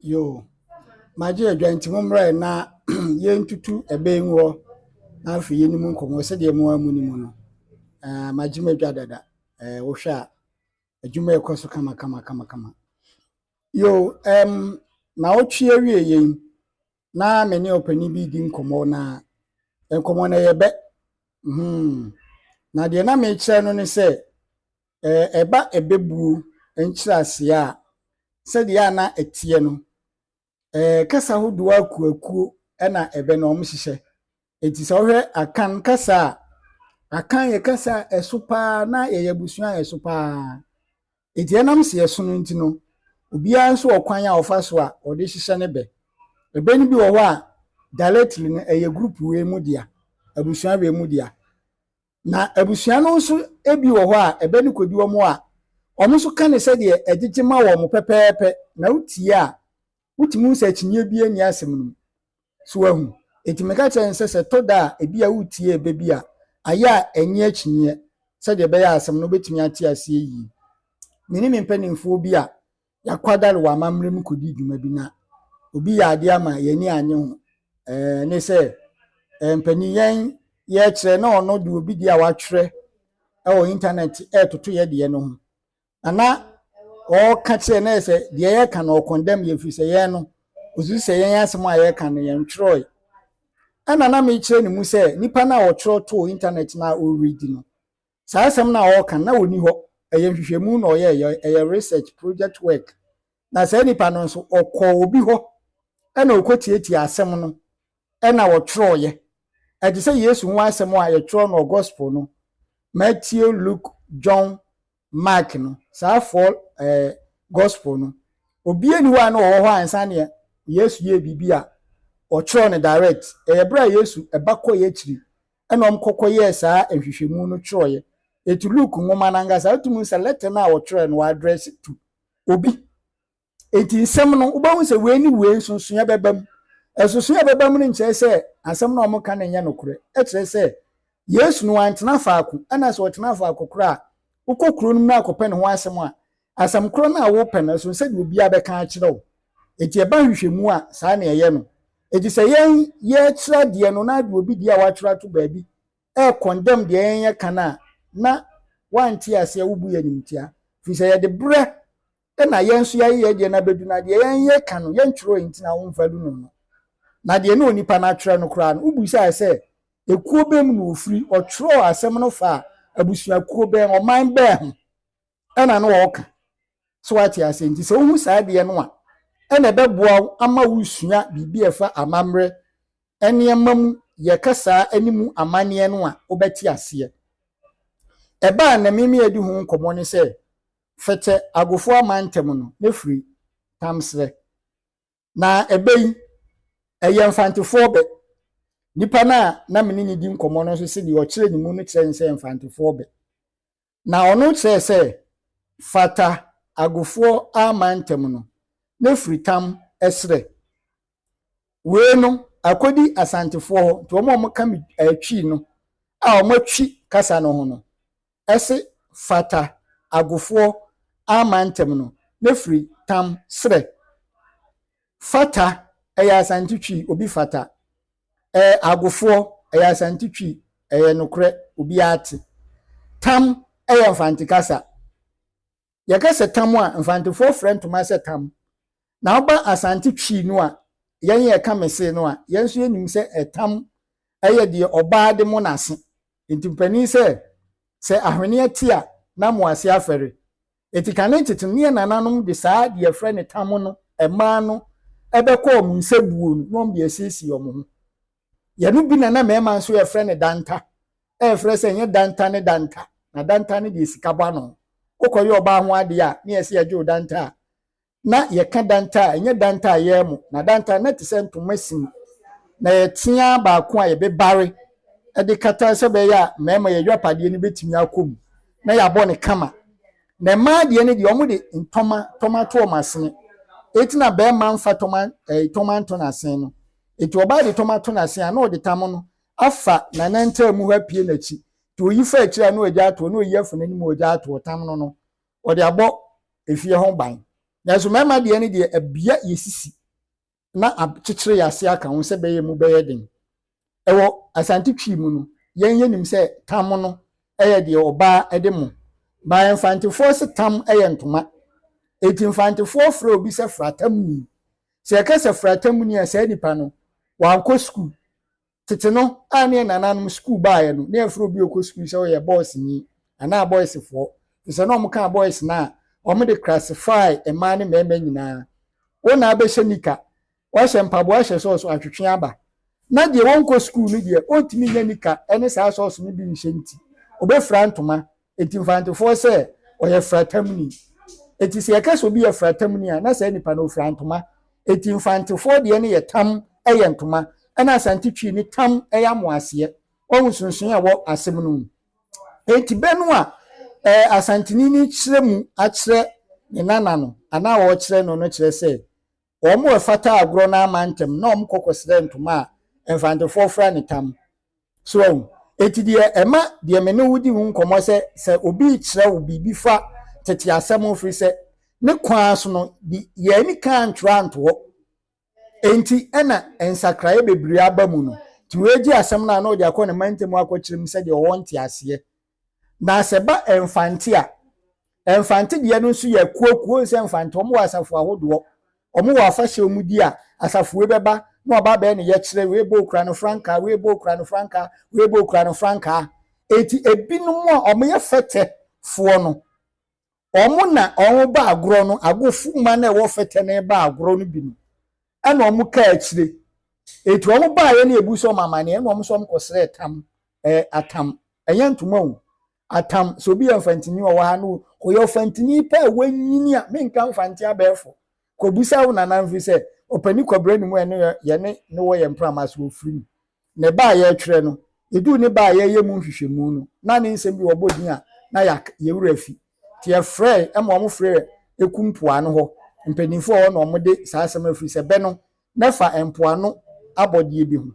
Yo, maji adwanti momre na yentutu ebe nwo na afi yeni mu nkomo se de mo amu ni mu no. Maji madwa dada. Wo hwe a adwuma ekoso kama. Yo, na otwe awie yen na me ne opani bi di nkomo na nkomo na yebe. Na de na me kire no ne se eba ebebu enkyira ase a se de ya na etie no kasa hodo akuakuo na ebe na omhyehyɛ enti sɛ wohwɛ akan kasa akan ye kasa esopa na ye yabusua esopa enti enam se yeso no enti no obia nso okwan a ofa so a ode hyehyɛ ne ebe ni bi wo ho a directly no eye group we mu dia abusua we mu dia na abusua no nso ebi wo ho a ebe ni kodi wo mo a omo so ka ne sɛ de egege ma wo mo pepepe na utie a utimu se chinye bi ani asem no so ahu etimeka kyense se toda ebi a utie bebi a aya enye chinye se de be ya asem no betimi ate ase yi mini mpanimfo bi a yakwadare wa mamrem kodi dwuma bi na obi ya ade ama yani anye ho ne se mpaniyen ye kire na ono de obi dia watwere e internet toto ye de no ho ana o ka kire na se de ye ka na o condemn ye fi se ye no ozu se ye asem a ye ka na ye ntwroy ana na me kire ni mu se nipa na o twro to internet na o read no sa asem na o ka na oni ho eye hwehwemu na o ye research project work na se nipa no so okọ obi ho ana okotieti asem no ana wo twro ye edi se Yesu ho asem a ye twro no gospel no Matthew, Luke, John, Mark no sa for gospel no obi eni wa na wo ho ansa ne Yesu ye bibia o twro ne direct bra Yesu ebakọ ye chiri ena omkọkọ ye sa ehwehwemu no twro ye etu Luke ngoma na ngasa atumu se letter na wo twro no wa address to obi enti nsem no ubahu se we ni we sunsun ya bebam esunsun ya bebam ni nche se asem na omka na nya nokure kire se Yesu no antena faako ana se otena faako kura ukokuro num na akopɛ ne ho asem a asem kro na wo pɛ na so se de obi abɛka a kire wo enti eba hwehwemu a saa na eye no enti se yen ye kira de no na de obi de a watwira to baabi condemn de yen ye kana na wanti ase wubu ya nimtia fi se ye de bre na yen so ye de na bedu na de yen ye ka no yen twiro enti na wo mfadu no na de na onipa na twira no kra no ubu se ekuo bem no ofri otwiro asem no fa abusua kuo bem oman be ho na no woka so wati ase enti se ohu saa de no a na beboa ama wusua bibi efa amamre ene amam ye kasa animu amane no a obeti ase eba na mimi edi hu nkomo ne se fete agofo amantem no nefri tamsre na ebei eyemfantefo be nipa na menini di nkomo no so se di o kire ni mu no kire nse emfantefo be na ono kire se fata agofo amantem no nefri tam esre we no akodi asantefo ho to mo ka atwi no a o matwi kasa no ho no ese fata agofo amantem no nefri tam sre fata eya asantitwi obi fata agofo eya asantitwi nokre obi ate tam eya mfantikasa yakase tam a mfantefo friend to ma se tam na oba asantitwi no a yen ye ka mese no a yen so yenim se etam eye de oba de mo nase ntipani se ahwene atia na mo ase afere etikane tetene nananom de saa de friend tam no ema no ebekọ mu nsebuo no no bi esisi omo yanu bi na mema nso ye friend danta friend se nye danta ne danta na danta ne de sikaba no kokoye oba ho ade a ne yesi ye danta na ye ka danta nye danta ye mu na danta na te se ntomasin na ye tia ba ko a ye be bare de kata se be ya mema ye dwapade ne betimi akom na ya bɔ ne kama na ma de ne de omo de tomato masene etina be ma mfa tomato na sen no eti oba de tomato na sen na o de tam no afa na nanta mu ha pie na chi to yi fa akira na oja to na oyi afu na ni mu oja to tam no o de abɔ efie ho ban na so mema de ne de abia yesisi na abkyekere yase aka ho se beye mu beye den ewo asante twi mu no yen yenim se tam no eye de oba ede mu ba mfantefo se tam eye ntoma eti mfantefo fra obi se fratam ni se yakase fratam ni ase nipa no wanko school tete no ane nananom school baaye no na afro bi okọ school se oye boss ni ana boys fo se no omka boys na omo de classify ema ne mema nyina wona abehye nika wa hye mpabo hye so atwetwe aba na de wonko school ni de ontimi nya nika ene saa so ni bi nhye nti obefra ntoma enti mfantefo se oye fratam ni eti se yakase obi ye fratam ni a na se nipa no fra ntoma eti mfantefo de ne ye tam eye ntoma ana asante twi ni tam eya moase ohun sunsun a wo asem no enti benu a asantini ni kyerɛ mu akyerɛ ne nana no ana wo kyerɛ no no kyerɛ sɛ omo efata agro na amantem na omo kokosere ntoma a mfantefo fra ne tam so enti de ema de me ne wudi hu nkomo sɛ obi kyerɛ wo bibi fa tete asɛm ofri sɛ ne kwa so no ye ni kan twanto enti ena ensakrae bebre aba mu no ti weji asem na no de akọ ne mantem akọkyerem sɛ de wonte ase na seba emfante a emfante de no nso ye kuokuo sɛ emfante omo wasafo ahodo omo wa afahye omudi a asafo we beba na oba be ne ye kyerɛ we bo kra no franka we bo kra no franka we bo kra no franka eti ebinom a omo ye fete fo no omo na omo ba agro no agofu ma na wo fete na ba agro no bi no ana omo ka akyire eti omo ba ye na ebuso mamane na omo so omo kosere tam atam ntoma o atam so bi mfantini wo ha no koyo fantini pa wanyini a menka mfanti abefo kobusa wo nana mfi se opani kobre ni mu ene ye ne wo ye mpramas wo firi ne ba ye twere no edu ne ba ye ye mu hwehwemu no na ne nsem bi wo bodin a na ya ye wura fi tie frɛ ema omo frɛ ekumpoa no ho mpanifo wo na omo de saa asem afiri se be no na fa empoa no abodie bi hu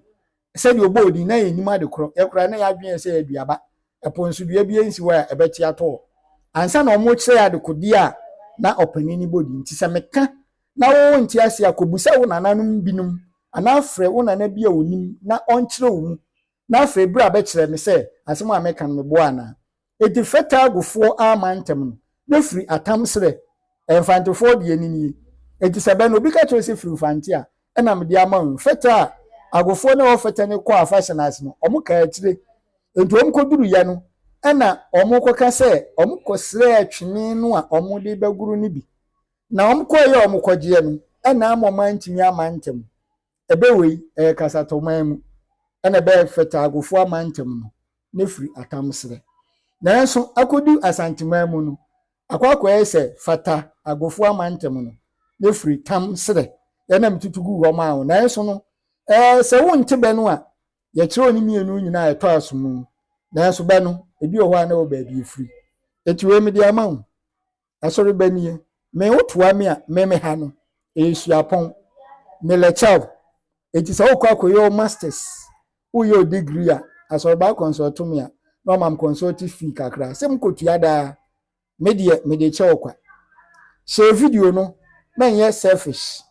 se de obodi na ye nyima de kro ye kra na ya dwen se aduaba eponsu dua bi ensi wa ebeti ato ansa na omo kyerɛ ya de kodi a na opanini bodi nti se meka na wo nti ase akobusa wo nananum binum ana frɛ wo nana bi a onim na onkyerɛ wo na frɛ bra be kyerɛ me sɛ asem a meka no bo ana eti feta agofo amantem no na firi atam sere emfantefo de anini eti se be no bi ka kyerɛ se firi fanti a ɛna me de ama feta agofo na wo feta ne kɔ afashion ase no omo ka akyire enti omo koduru ya no ɛna omo koka sɛ omo kosere atwene no a omo de baguru ni bi na omo koye omo kogye no ɛna amomantimi amantem ebewei kasatoman mu ɛna be feta agofo amantem no ne firi atam sere na nso akodu asanteman mu no akwakoye sɛ fata agofo amantem no ne firi tam sere yana mtutugu ho ma na nso no sɛ wo nte be no a ye kyerɛ oni mienu nyina eto asomu na nso be no ebi ho a na wo ba bi firi eti we media ma wo asori banie me wotoa me a me ha no esuapon me lecture eti sɛ wo kwakoye masters wo ye degree a asori ba consult me a no mam consult fee kakra sem kotua da me de che kwa share video no men ye selfish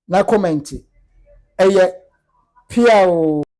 na comment eye pia o